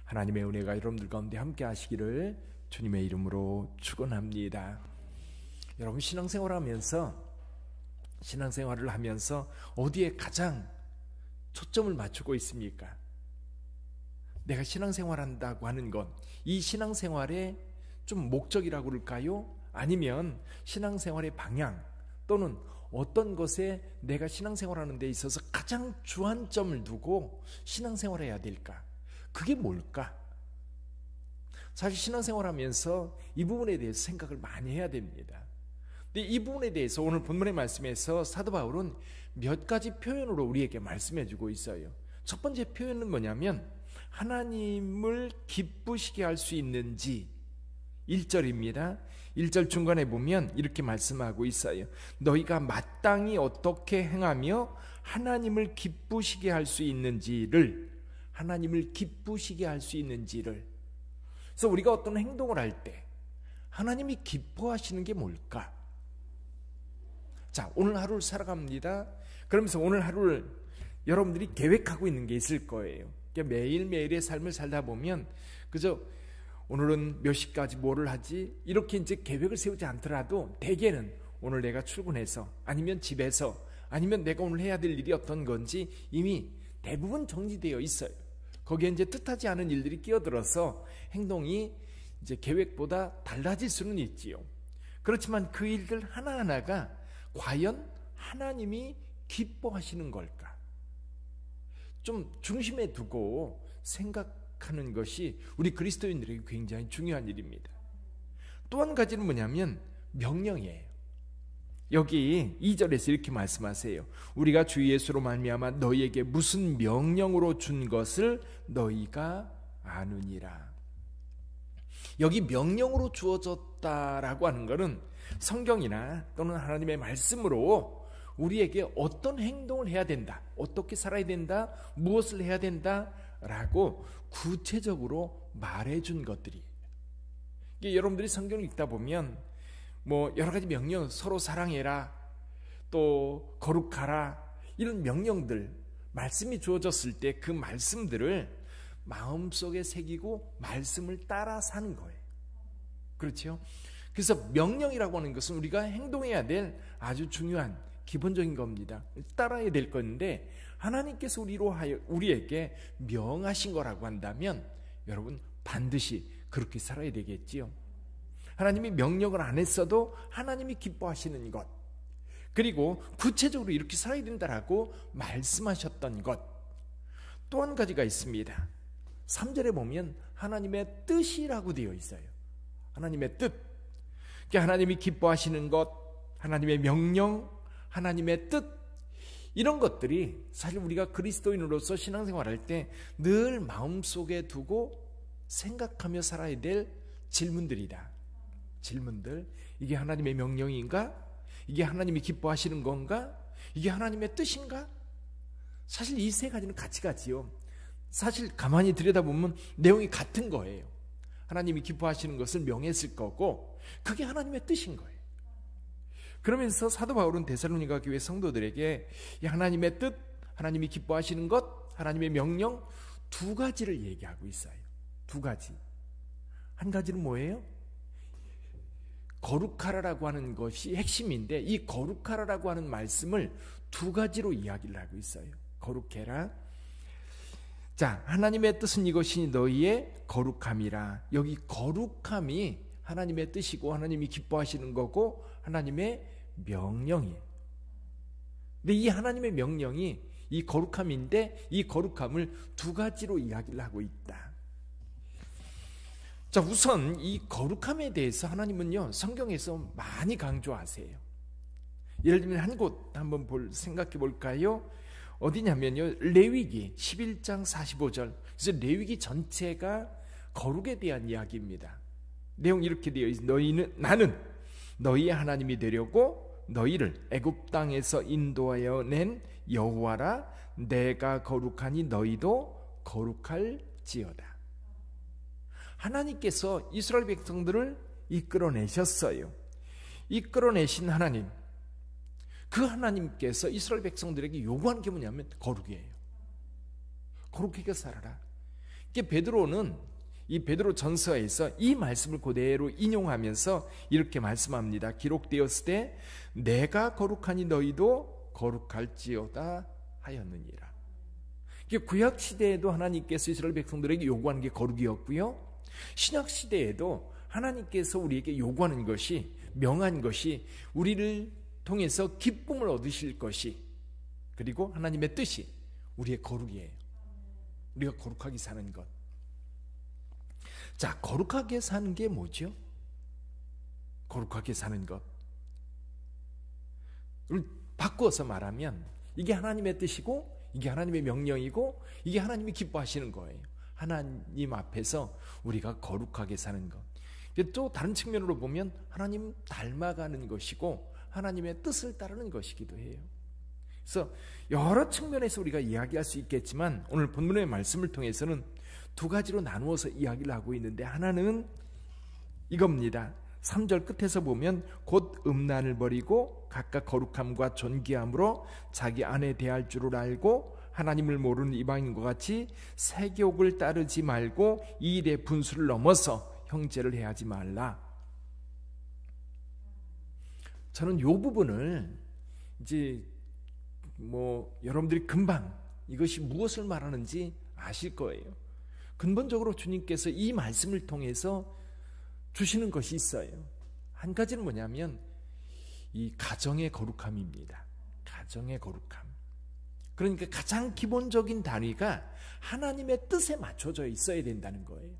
하나님의 은혜가 여러분들 가운데 함께 하시기를 주님의 이름으로 축원합니다. 여러분, 신앙생활을 하면서 어디에 가장 초점을 맞추고 있습니까? 내가 신앙생활한다고 하는 것, 이 신앙생활의 좀 목적이라고 그럴까요? 아니면 신앙생활의 방향, 또는 어떤 것에 내가 신앙생활하는 데 있어서 가장 주안점을 두고 신앙생활해야 될까? 그게 뭘까? 사실 신앙생활하면서 이 부분에 대해서 생각을 많이 해야 됩니다. 근데 이 부분에 대해서 오늘 본문의 말씀에서 사도 바울은 몇 가지 표현으로 우리에게 말씀해 주고 있어요. 첫 번째 표현은 뭐냐면 하나님을 기쁘시게 할 수 있는지, 1절입니다. 1절 중간에 보면 이렇게 말씀하고 있어요. 너희가 마땅히 어떻게 행하며 하나님을 기쁘시게 할 수 있는지를, 그래서 우리가 어떤 행동을 할 때 하나님이 기뻐하시는 게 뭘까? 자, 오늘 하루를 살아갑니다. 그러면서 오늘 하루를 여러분들이 계획하고 있는 게 있을 거예요. 그러니까 매일매일의 삶을 살다 보면 그저 오늘은 몇 시까지 뭐를 하지? 이렇게 이제 계획을 세우지 않더라도 대개는 오늘 내가 출근해서, 아니면 집에서, 아니면 내가 오늘 해야 될 일이 어떤 건지 이미 대부분 정리되어 있어요. 거기에 이제 뜻하지 않은 일들이 끼어들어서 행동이 이제 계획보다 달라질 수는 있지요. 그렇지만 그 일들 하나하나가 과연 하나님이 기뻐하시는 걸까? 좀 중심에 두고 생각하는 것이 우리 그리스도인들에게 굉장히 중요한 일입니다. 또 한 가지는 뭐냐면 명령이에요. 여기 2절에서 이렇게 말씀하세요. 우리가 주 예수로 말미암아 너희에게 무슨 명령으로 준 것을 너희가 아느니라. 여기 명령으로 주어졌다라고 하는 것은 성경이나 또는 하나님의 말씀으로 우리에게 어떤 행동을 해야 된다, 어떻게 살아야 된다, 무엇을 해야 된다라고 구체적으로 말해준 것들이, 이게 여러분들이 성경을 읽다 보면 뭐 여러 가지 명령, 서로 사랑해라, 또 거룩하라, 이런 명령들, 말씀이 주어졌을 때 그 말씀들을 마음속에 새기고 말씀을 따라 사는 거예요. 그렇죠? 그래서 명령이라고 하는 것은 우리가 행동해야 될 아주 중요한 기본적인 겁니다. 따라야 될 건데, 하나님께서 우리에게 명하신 거라고 한다면 여러분 반드시 그렇게 살아야 되겠지요. 하나님이 명령을 안 했어도 하나님이 기뻐하시는 것, 그리고 구체적으로 이렇게 살아야 된다라고 말씀하셨던 것, 또 한 가지가 있습니다. 3절에 보면 하나님의 뜻이라고 되어 있어요. 하나님의 뜻, 그러니까 하나님이 기뻐하시는 것, 하나님의 명령, 하나님의 뜻, 이런 것들이 사실 우리가 그리스도인으로서 신앙생활할 때 늘 마음속에 두고 생각하며 살아야 될 질문들이다. 질문들, 이게 하나님의 명령인가? 이게 하나님이 기뻐하시는 건가? 이게 하나님의 뜻인가? 사실 이 세 가지는 같이 가지요. 사실 가만히 들여다보면 내용이 같은 거예요. 하나님이 기뻐하시는 것을 명했을 거고 그게 하나님의 뜻인 거예요. 그러면서 사도 바울은 데살로니가 교회 성도들에게 이 하나님의 뜻, 하나님이 기뻐하시는 것, 하나님의 명령, 두 가지를 얘기하고 있어요. 두 가지. 한 가지는 뭐예요? 거룩하라라고 하는 것이 핵심인데, 이 거룩하라라고 하는 말씀을 두 가지로 이야기를 하고 있어요. 거룩해라. 자, 하나님의 뜻은 이것이 너희의 거룩함이라. 여기 거룩함이 하나님의 뜻이고 하나님이 기뻐하시는 거고 하나님의 명령이에요. 근데 이 하나님의 명령이 이 거룩함인데, 이 거룩함을 두 가지로 이야기를 하고 있다. 자, 우선 이 거룩함에 대해서 하나님은요, 성경에서 많이 강조하세요. 예를 들면 한 곳 한번 생각해 볼까요? 어디냐면요, 레위기 11장 45절. 그래서 레위기 전체가 거룩에 대한 이야기입니다. 내용이 이렇게 되어 있어요. 나는 너희의 하나님이 되려고 너희를 애굽 땅에서 인도하여 낸 여호와라. 내가 거룩하니 너희도 거룩할지어다. 하나님께서 이스라엘 백성들을 이끌어내셨어요. 이끌어내신 하나님, 그 하나님께서 이스라엘 백성들에게 요구하는 게 뭐냐면 거룩이에요. 거룩하게 살아라. 베드로는 이 베드로 전서에서 이 말씀을 그대로 인용하면서 이렇게 말씀합니다. 기록되었으되 내가 거룩하니 너희도 거룩할지어다 하였느니라. 구약 시대에도 하나님께서 이스라엘 백성들에게 요구하는 게 거룩이었고요, 신약 시대에도 하나님께서 우리에게 요구하는 것이, 명한 것이 우리를 통해서 기쁨을 얻으실 것이, 그리고 하나님의 뜻이 우리의 거룩이에요. 우리가 거룩하게 사는 것. 자, 거룩하게 사는 게 뭐죠? 거룩하게 사는 것. 바꾸어서 말하면 이게 하나님의 뜻이고, 이게 하나님의 명령이고, 이게 하나님이 기뻐하시는 거예요. 하나님 앞에서 우리가 거룩하게 사는 것. 또 다른 측면으로 보면 하나님 닮아가는 것이고 하나님의 뜻을 따르는 것이기도 해요. 그래서 여러 측면에서 우리가 이야기할 수 있겠지만 오늘 본문의 말씀을 통해서는 두 가지로 나누어서 이야기를 하고 있는데, 하나는 이겁니다. 3절 끝에서 보면 곧 음란을 버리고 각각 거룩함과 존귀함으로 자기 안에 대할 줄을 알고 하나님을 모르는 이방인과 같이 세욕을 따르지 말고 이 일의 분수를 넘어서 형제를 해하지 말라. 저는 이 부분을 이제 여러분들이 금방 이것이 무엇을 말하는지 아실 거예요. 근본적으로 주님께서 이 말씀을 통해서 주시는 것이 있어요. 한 가지는 뭐냐면 이 가정의 거룩함입니다. 가정의 거룩함. 그러니까 가장 기본적인 단위가 하나님의 뜻에 맞춰져 있어야 된다는 거예요.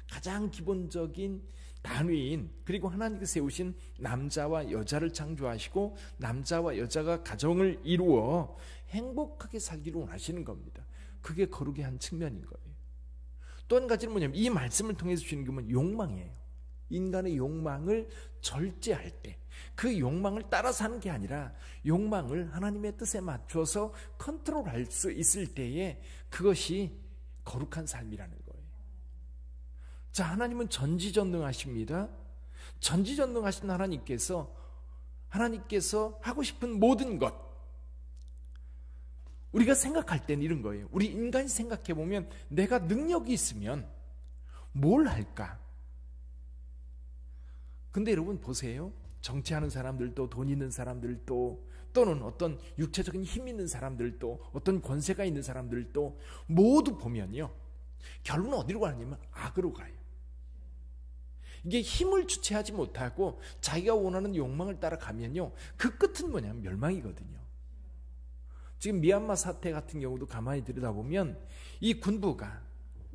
가장 기본적인 단위인, 그리고 하나님께서 세우신 남자와 여자를 창조하시고 남자와 여자가 가정을 이루어 행복하게 살기를 원하시는 겁니다. 그게 거룩의 한 측면인 거예요. 또 한 가지는 뭐냐면 이 말씀을 통해서 주시는 게 뭐냐면 욕망이에요. 인간의 욕망을 절제할 때, 그 욕망을 따라 사는 게 아니라 욕망을 하나님의 뜻에 맞춰서 컨트롤할 수 있을 때에 그것이 거룩한 삶이라는 거예요. 자, 하나님은 전지전능하십니다. 전지전능하신 하나님께서 하고 싶은 모든 것, 우리가 생각할 때는 이런 거예요. 우리 인간이 생각해 보면 내가 능력이 있으면 뭘 할까? 근데 여러분 보세요. 정치하는 사람들도, 돈 있는 사람들도, 또는 어떤 육체적인 힘 있는 사람들도, 어떤 권세가 있는 사람들도 모두 보면요, 결론은 어디로 가냐면 악으로 가요. 이게 힘을 주체하지 못하고 자기가 원하는 욕망을 따라가면요, 그 끝은 뭐냐면 멸망이거든요. 지금 미얀마 사태 같은 경우도 가만히 들여다보면 이 군부가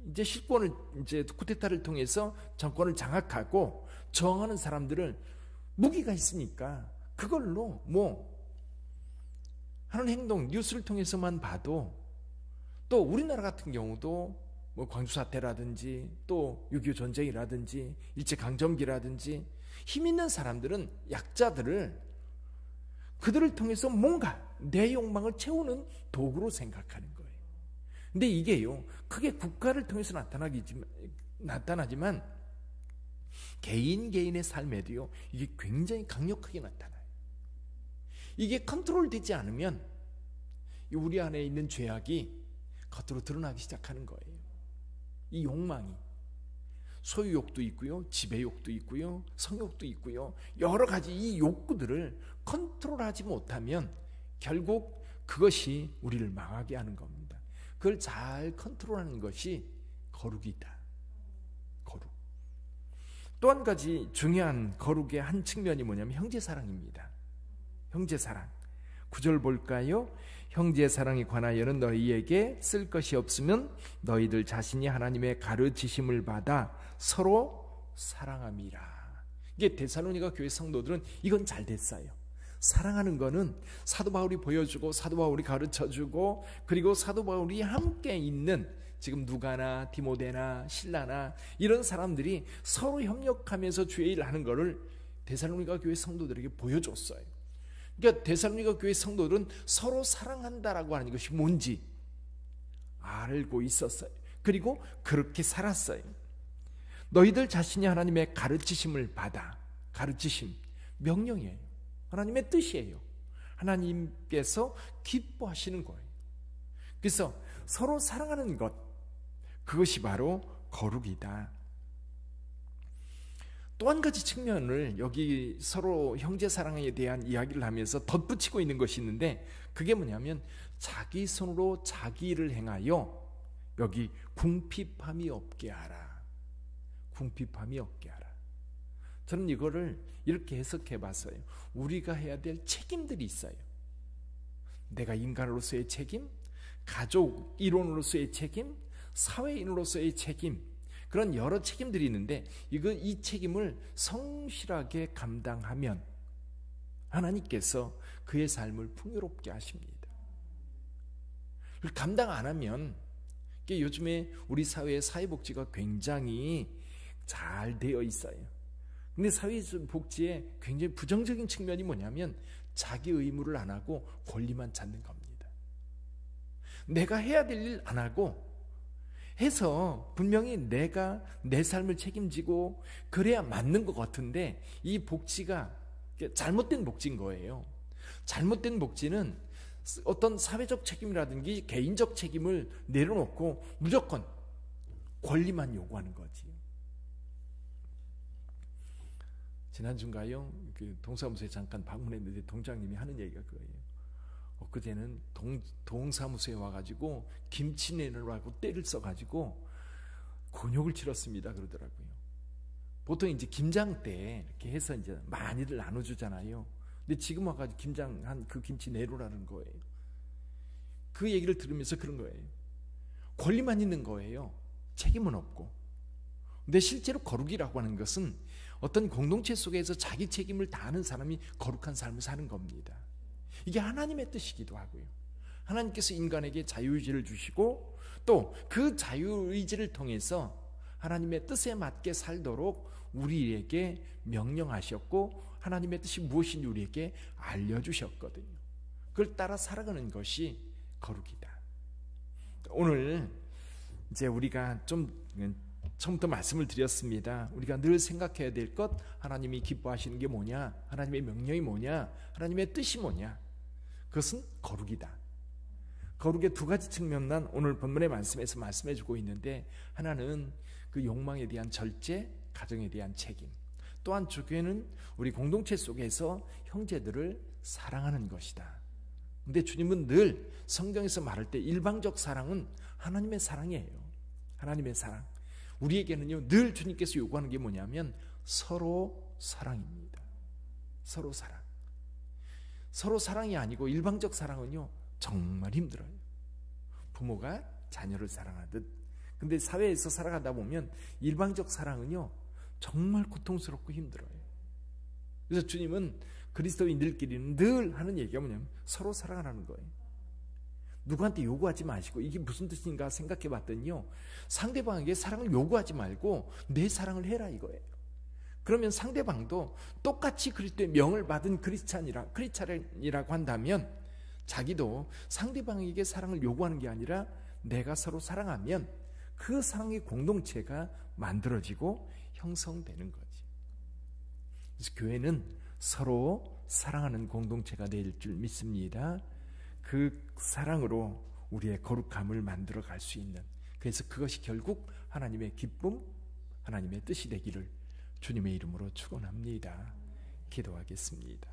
이제 실권을, 이제 쿠데타를 통해서 정권을 장악하고 저항하는 사람들을, 무기가 있으니까 그걸로 하는 행동, 뉴스를 통해서만 봐도, 또 우리나라 같은 경우도 광주 사태라든지 또 6.25 전쟁이라든지 일제강점기라든지 힘 있는 사람들은 약자들을, 그들을 통해서 뭔가 내 욕망을 채우는 도구로 생각하는 거예요. 근데 이게요, 크게 국가를 통해서 나타나지만 개인의 삶에도요, 이게 굉장히 강력하게 나타나요. 이게 컨트롤되지 않으면 우리 안에 있는 죄악이 겉으로 드러나기 시작하는 거예요. 이 욕망이 소유욕도 있고요, 지배욕도 있고요, 성욕도 있고요, 여러 가지 이 욕구들을 컨트롤하지 못하면 결국 그것이 우리를 망하게 하는 겁니다. 그걸 잘 컨트롤하는 것이 거룩이다. 거룩. 또 한 가지 중요한 거룩의 한 측면이 뭐냐면 형제사랑입니다. 형제사랑. 9절 볼까요? 형제사랑에 관하여는 너희에게 쓸 것이 없으면 너희들 자신이 하나님의 가르치심을 받아 서로 사랑함이라. 이게 데살로니가 교회 성도들은 이건 잘 됐어요. 사랑하는 거는 사도 바울이 보여주고 사도 바울이 가르쳐주고, 그리고 사도 바울이 함께 있는 지금 누가나 디모데나 실라나 이런 사람들이 서로 협력하면서 주의 일을 하는 것을 데살로니가 교회 성도들에게 보여줬어요. 그러니까 데살로니가 교회 성도들은 서로 사랑한다라고 하는 것이 뭔지 알고 있었어요. 그리고 그렇게 살았어요. 너희들 자신이 하나님의 가르치심을 받아. 가르치심, 명령이에요. 하나님의 뜻이에요. 하나님께서 기뻐하시는 거예요. 그래서 서로 사랑하는 것, 그것이 바로 거룩이다. 또 한 가지 측면을 여기 서로 형제 사랑에 대한 이야기를 하면서 덧붙이고 있는 것이 있는데, 그게 뭐냐면 자기 손으로 자기 일을 행하여 여기 궁핍함이 없게 하라. 궁핍함이 없게 하라. 저는 이거를 이렇게 해석해 봤어요. 우리가 해야 될 책임들이 있어요. 내가 인간으로서의 책임, 가족 일원으로서의 책임, 사회인으로서의 책임, 그런 여러 책임들이 있는데 이 책임을 성실하게 감당하면 하나님께서 그의 삶을 풍요롭게 하십니다. 감당 안 하면, 요즘에 우리 사회의 사회복지가 굉장히 잘 되어 있어요. 근데 사회복지에 굉장히 부정적인 측면이 뭐냐면 자기 의무를 안 하고 권리만 찾는 겁니다. 내가 해야 될 일 안 하고 해서 분명히 내가 내 삶을 책임지고 그래야 맞는 것 같은데, 이 복지가 잘못된 복지인 거예요. 잘못된 복지는 어떤 사회적 책임이라든지 개인적 책임을 내려놓고 무조건 권리만 요구하는 거지. 지난주인가요? 그 동사무소에 잠깐 방문했는데 동장님이 하는 얘기가 그거예요. 엊그제는 동사무소에 와가지고 김치 내놓으라고 때를 써가지고 곤욕을 치렀습니다 그러더라고요. 보통 이제 김장 때 이렇게 해서 이제 많이들 나눠주잖아요. 근데 지금 와가지고 김장한 그 김치 내놓으라는 거예요. 그 얘기를 들으면서 그런 거예요. 권리만 있는 거예요. 책임은 없고. 근데 실제로 거룩이라고 하는 것은 어떤 공동체 속에서 자기 책임을 다하는 사람이 거룩한 삶을 사는 겁니다. 이게 하나님의 뜻이기도 하고요. 하나님께서 인간에게 자유의지를 주시고 또 그 자유의지를 통해서 하나님의 뜻에 맞게 살도록 우리에게 명령하셨고, 하나님의 뜻이 무엇인지 우리에게 알려주셨거든요. 그걸 따라 살아가는 것이 거룩이다. 오늘 이제 우리가 좀 처음부터 말씀을 드렸습니다. 우리가 늘 생각해야 될 것, 하나님이 기뻐하시는 게 뭐냐, 하나님의 명령이 뭐냐, 하나님의 뜻이 뭐냐, 그것은 거룩이다. 거룩의 두 가지 측면만 오늘 본문의 말씀에서 말씀해 주고 있는데, 하나는 그 욕망에 대한 절제, 가정에 대한 책임, 또 한쪽에는 우리 공동체 속에서 형제들을 사랑하는 것이다. 근데 주님은 늘 성경에서 말할 때 일방적 사랑은 하나님의 사랑이에요. 하나님의 사랑. 우리에게는요, 늘 주님께서 요구하는 게 뭐냐면 서로 사랑입니다. 서로 사랑. 서로 사랑이 아니고 일방적 사랑은요 정말 힘들어요. 부모가 자녀를 사랑하듯. 근데 사회에서 살아가다 보면 일방적 사랑은요 정말 고통스럽고 힘들어요. 그래서 주님은 그리스도인들끼리는 늘 하는 얘기가 뭐냐면 서로 사랑하라는 거예요. 누구한테 요구하지 마시고, 이게 무슨 뜻인가 생각해 봤더니요, 상대방에게 사랑을 요구하지 말고 내 사랑을 해라 이거예요. 그러면 상대방도 똑같이 그리스도의 명을 받은 크리스찬이라고 한다면 자기도 상대방에게 사랑을 요구하는 게 아니라 내가 서로 사랑하면 그 사랑의 공동체가 만들어지고 형성되는 거지. 그래서 교회는 서로 사랑하는 공동체가 될 줄 믿습니다. 그 사랑으로 우리의 거룩함을 만들어 갈 수 있는, 그래서 그것이 결국 하나님의 기쁨, 하나님의 뜻이 되기를 주님의 이름으로 축원합니다. 기도하겠습니다.